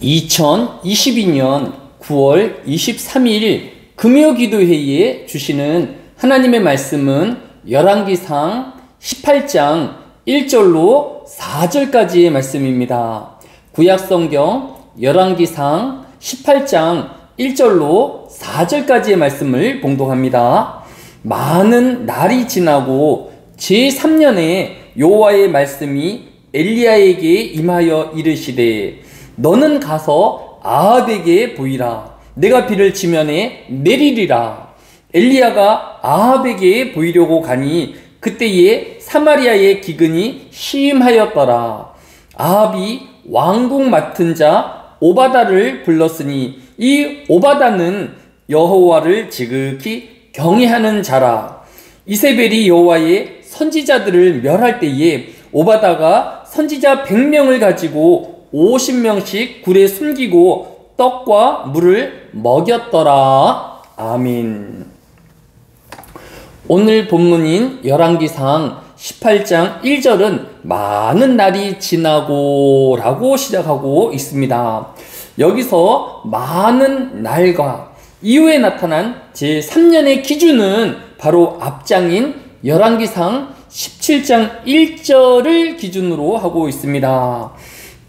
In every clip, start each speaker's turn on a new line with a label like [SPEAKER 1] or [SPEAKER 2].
[SPEAKER 1] 2022년 9월 23일 금요기도회의에 주시는 하나님의 말씀은 열왕기상 18장 1절로 4절까지의 말씀입니다. 구약성경 열왕기상 18장 1절로 4절까지의 말씀을 봉독합니다. 많은 날이 지나고 제3년에 여호와의 말씀이 엘리야에게 임하여 이르시되 너는 가서 아합에게 보이라. 내가 비를 지면에 내리리라. 엘리야가 아합에게 보이려고 가니 그때에 사마리아의 기근이 심하였더라. 아합이 왕궁 맡은 자 오바다를 불렀으니 이 오바다는 여호와를 지극히 경외하는 자라. 이세벨이 여호와의 선지자들을 멸할 때에 오바다가 선지자 100명을 가지고 50명씩 굴에 숨기고 떡과 물을 먹였더라. 아멘. 오늘 본문인 열왕기상 18장 1절은 많은 날이 지나고 라고 시작하고 있습니다. 여기서 많은 날과 이후에 나타난 제3년의 기준은 바로 앞장인 열왕기상 17장 1절을 기준으로 하고 있습니다.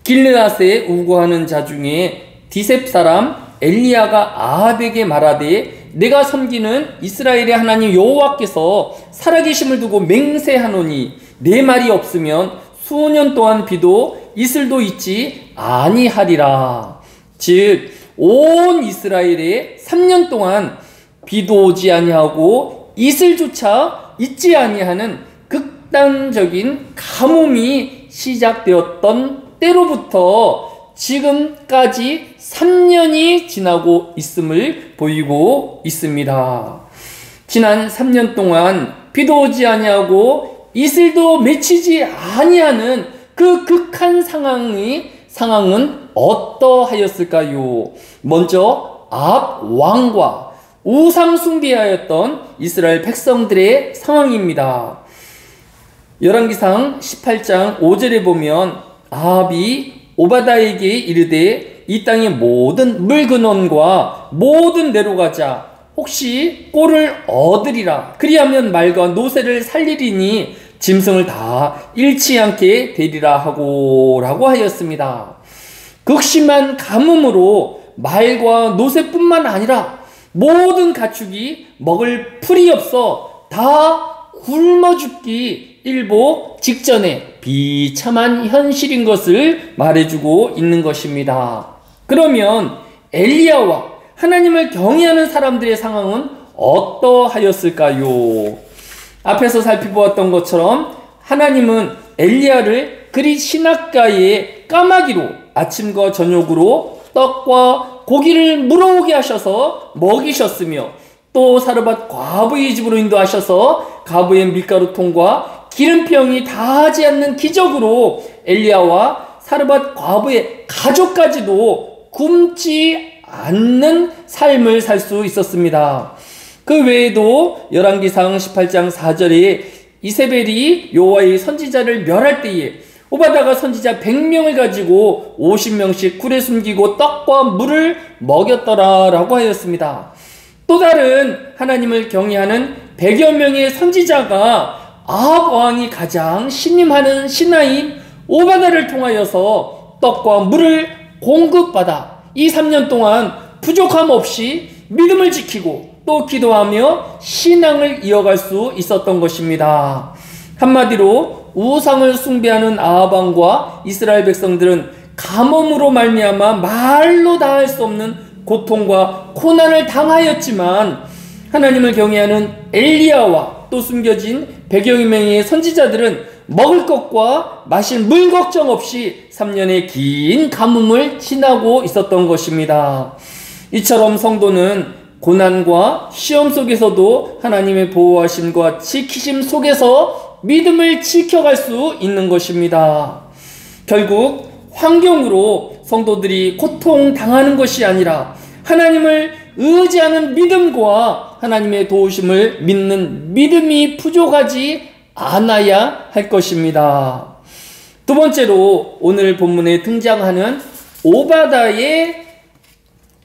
[SPEAKER 1] 길르앗에 우거하는 자 중에 디셉 사람 엘리야가 아합에게 말하되 내가 섬기는 이스라엘의 하나님 여호와께서 살아계심을 두고 맹세하노니 내 말이 없으면 수년 동안 비도 이슬도 있지 아니하리라. 즉 온 이스라엘에 3년 동안 비도 오지 아니하고 이슬조차 있지 아니하는 극단적인 가뭄이 시작되었던 때로부터 지금까지 3년이 지나고 있음을 보이고 있습니다. 지난 3년 동안 비도 오지 아니하고 이슬도 맺히지 아니하는 그 극한 상황은 어떠하였을까요? 먼저 아합 왕과 우상 숭배하였던 이스라엘 백성들의 상황입니다. 열왕기상 18장 5절에 보면 아합이 오바다에게 이르되 이 땅의 모든 물근원과 모든 내려가자 혹시 꼴을 얻으리라. 그리하면 말과 노새를 살리리니 짐승을 다 잃지 않게 되리라 하고 라고 하였습니다. 극심한 가뭄으로 말과 노새뿐만 아니라 모든 가축이 먹을 풀이 없어 다 굶어 죽기 일보 직전에 비참한 현실인 것을 말해주고 있는 것입니다. 그러면 엘리야와 하나님을 경외하는 사람들의 상황은 어떠하였을까요? 앞에서 살펴보았던 것처럼 하나님은 엘리야를 그리 시냇가에 까마귀로 아침과 저녁으로 떡과 고기를 물어오게 하셔서 먹이셨으며 또 사르밧 과부의 집으로 인도하셔서 과부의 밀가루통과 기름병이 다하지 않는 기적으로 엘리야와 사르밧 과부의 가족까지도 굶지 않는 삶을 살 수 있었습니다. 그 외에도 열왕기상 18장 4절에 이세벨이 여호와의 선지자를 멸할 때에 오바다가 선지자 100명을 가지고 50명씩 굴에 숨기고 떡과 물을 먹였더라 라고 하였습니다. 또 다른 하나님을 경외하는 100여 명의 선지자가 아합 왕이 가장 신임하는 신하인 오바다를 통하여서 떡과 물을 공급받아 이 3년 동안 부족함 없이 믿음을 지키고 또 기도하며 신앙을 이어갈 수 있었던 것입니다. 한마디로 우상을 숭배하는 아합 왕과 이스라엘 백성들은 가뭄으로 말미암아 말로 다 할 수 없는 고통과 고난을 당하였지만 하나님을 경외하는 엘리야와 또 숨겨진 100여 명의 선지자들은 먹을 것과 마실 물 걱정 없이 3년의 긴 가뭄을 지나고 있었던 것입니다. 이처럼 성도는 고난과 시험 속에서도 하나님의 보호하심과 지키심 속에서 믿음을 지켜갈 수 있는 것입니다. 결국 환경으로 성도들이 고통당하는 것이 아니라 하나님을 의지하는 믿음과 하나님의 도우심을 믿는 믿음이 부족하지 않아야 할 것입니다. 두 번째로 오늘 본문에 등장하는 오바다의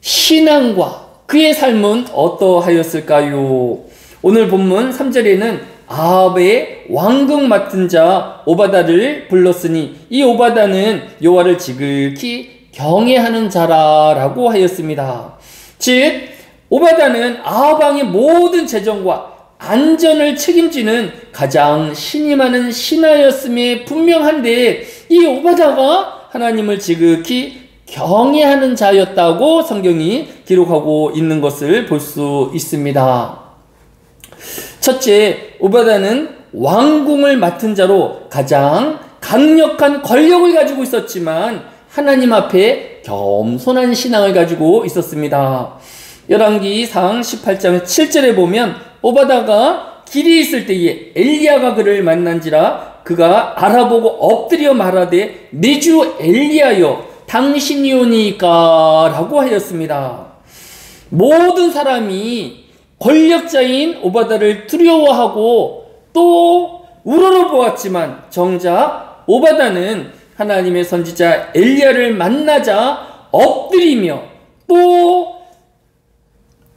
[SPEAKER 1] 신앙과 그의 삶은 어떠하였을까요? 오늘 본문 3절에는 아합의 왕궁 맡은 자 오바다를 불렀으니 이 오바다는 여호와를 지극히 경외하는 자라라고 하였습니다. 즉 오바다는 아합 왕의 모든 재정과 안전을 책임지는 가장 신이 많은 신하였음에 분명한데 이 오바다가 하나님을 지극히 경외하는 자였다고 성경이 기록하고 있는 것을 볼 수 있습니다. 첫째, 오바다는 왕궁을 맡은 자로 가장 강력한 권력을 가지고 있었지만 하나님 앞에 겸손한 신앙을 가지고 있었습니다. 열왕기상 18장 7절에 보면 오바다가 길에 있을 때에 엘리야가 그를 만난지라 그가 알아보고 엎드려 말하되 내 주 엘리야여 당신이오니까 라고 하였습니다. 모든 사람이 권력자인 오바다를 두려워하고 또 우러러보았지만 정작 오바다는 하나님의 선지자 엘리야를 만나자 엎드리며 또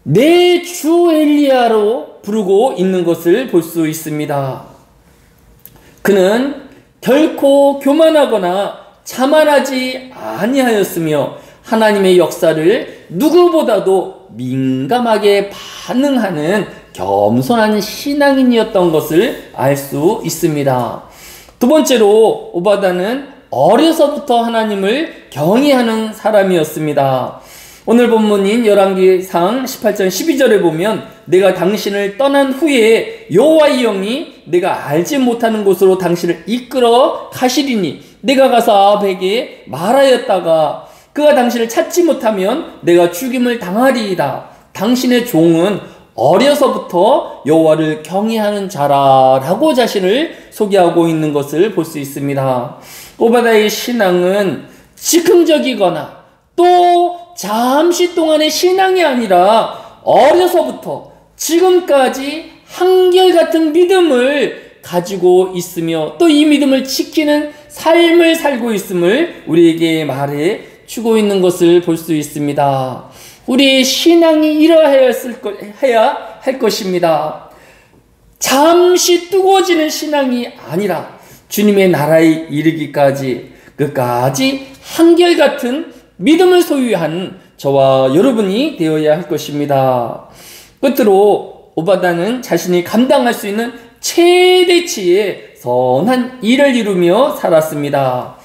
[SPEAKER 1] 내 주 엘리야로 부르고 있는 것을 볼 수 있습니다. 그는 결코 교만하거나 자만하지 아니하였으며 하나님의 역사를 누구보다도 민감하게 반응하는 겸손한 신앙인이었던 것을 알 수 있습니다. 두 번째로 오바다는 어려서부터 하나님을 경외하는 사람이었습니다. 오늘 본문인 열왕기상 18장 12절에 보면 내가 당신을 떠난 후에 여호와의 영이 내가 알지 못하는 곳으로 당신을 이끌어 가시리니 내가 가서 아합에게 말하였다가 그가 당신을 찾지 못하면 내가 죽임을 당하리이다. 당신의 종은 어려서부터 여호와를 경외하는 자라라고 자신을 소개하고 있는 것을 볼 수 있습니다. 오바다의 신앙은 즉흥적이거나 또 잠시 동안의 신앙이 아니라 어려서부터 지금까지 한결같은 믿음을 가지고 있으며 또 이 믿음을 지키는 삶을 살고 있음을 우리에게 말해 주고 있는 것을 볼 수 있습니다. 우리의 신앙이 이러해야 할 것입니다. 잠시 뜨거워지는 신앙이 아니라 주님의 나라에 이르기까지 끝까지 한결같은 믿음을 소유한 저와 여러분이 되어야 할 것입니다. 끝으로 오바다는 자신이 감당할 수 있는 최대치의 선한 일을 이루며 살았습니다.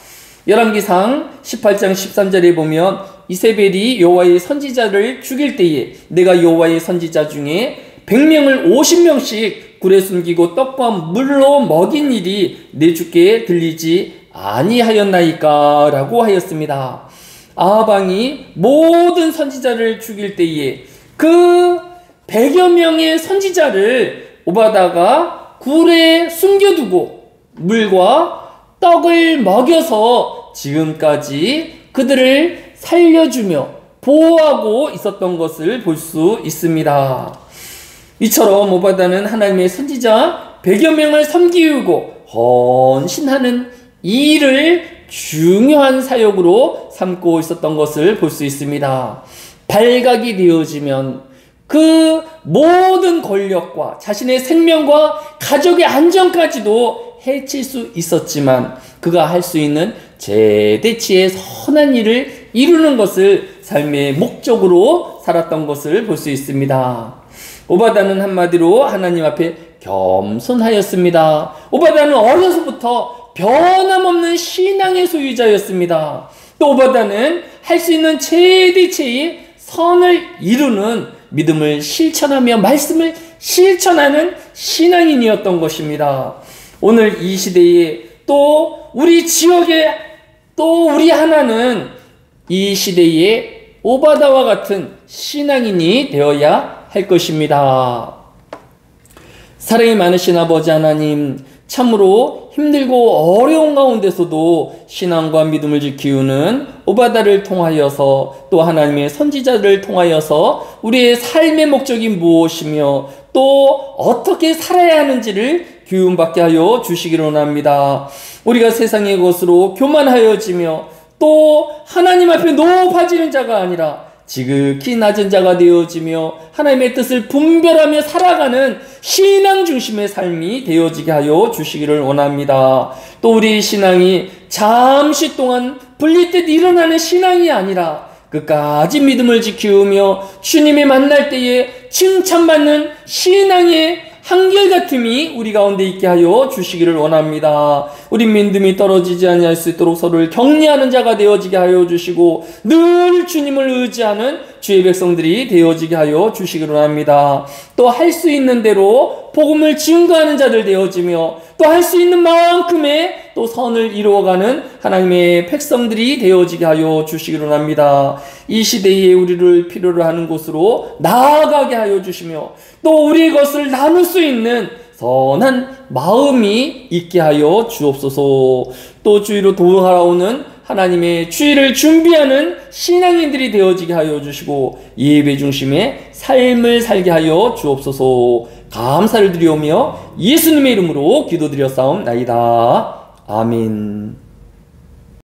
[SPEAKER 1] 열왕기상 18장 13절에 보면 이세벨이 여호와의 선지자를 죽일 때에 내가 여호와의 선지자 중에 100명을 50명씩 굴에 숨기고 떡과 물로 먹인 일이 내 주께 들리지 아니하였나이까 라고 하였습니다. 아합 왕이 모든 선지자를 죽일 때에 그 100여 명의 선지자를 오바다가 굴에 숨겨두고 물과 떡을 먹여서 지금까지 그들을 살려주며 보호하고 있었던 것을 볼 수 있습니다. 이처럼 오바다는 하나님의 선지자 100여 명을 섬기고 헌신하는 이 일을 중요한 사역으로 삼고 있었던 것을 볼 수 있습니다. 발각이 되어지면 그 모든 권력과 자신의 생명과 가족의 안전까지도 해칠 수 있었지만 그가 할 수 있는 최대치의 선한 일을 이루는 것을 삶의 목적으로 살았던 것을 볼 수 있습니다. 오바다는 한마디로 하나님 앞에 겸손하였습니다. 오바다는 어려서부터 변함없는 신앙의 소유자였습니다. 또 오바다는 할 수 있는 최대치의 선을 이루는 믿음을 실천하며 말씀을 실천하는 신앙인이었던 것입니다. 오늘 이 시대에 또 우리 지역에 또 우리 하나는 이 시대에 오바다와 같은 신앙인이 되어야 할 것입니다. 사랑이 많으신 아버지 하나님, 참으로 힘들고 어려운 가운데서도 신앙과 믿음을 지키우는 오바다를 통하여서 또 하나님의 선지자들을 통하여서 우리의 삶의 목적이 무엇이며 또 어떻게 살아야 하는지를 교훈받게 하여 주시기를 원합니다. 우리가 세상의 것으로 교만하여지며 또 하나님 앞에 높아지는 자가 아니라 지극히 낮은 자가 되어지며 하나님의 뜻을 분별하며 살아가는 신앙 중심의 삶이 되어지게 하여 주시기를 원합니다. 또 우리 신앙이 잠시 동안 불릴 일어나는 신앙이 아니라 끝까지 믿음을 지키며 주님이 만날 때에 칭찬받는 신앙의 한결같음이 우리 가운데 있게 하여 주시기를 원합니다. 우리 믿음이 떨어지지 아니할 수 있도록 서로를 격려하는 자가 되어지게 하여 주시고 늘 주님을 의지하는 주의 백성들이 되어지게 하여 주시기를 원합니다. 또 할 수 있는 대로 복음을 증거하는 자들 되어지며 또 할 수 있는 만큼의 또 선을 이루어가는 하나님의 백성들이 되어지게 하여 주시기를 원합니다. 이 시대에 우리를 필요로 하는 곳으로 나아가게 하여 주시며 또 우리 것을 나눌 수 있는 선한 마음이 있게 하여 주옵소서. 또 주위로 도움하러 오는 하나님의 주의를 준비하는 신앙인들이 되어지게 하여 주시고 예배 중심의 삶을 살게 하여 주옵소서. 감사를 드리오며 예수님의 이름으로 기도드렸사옵나이다. 아멘.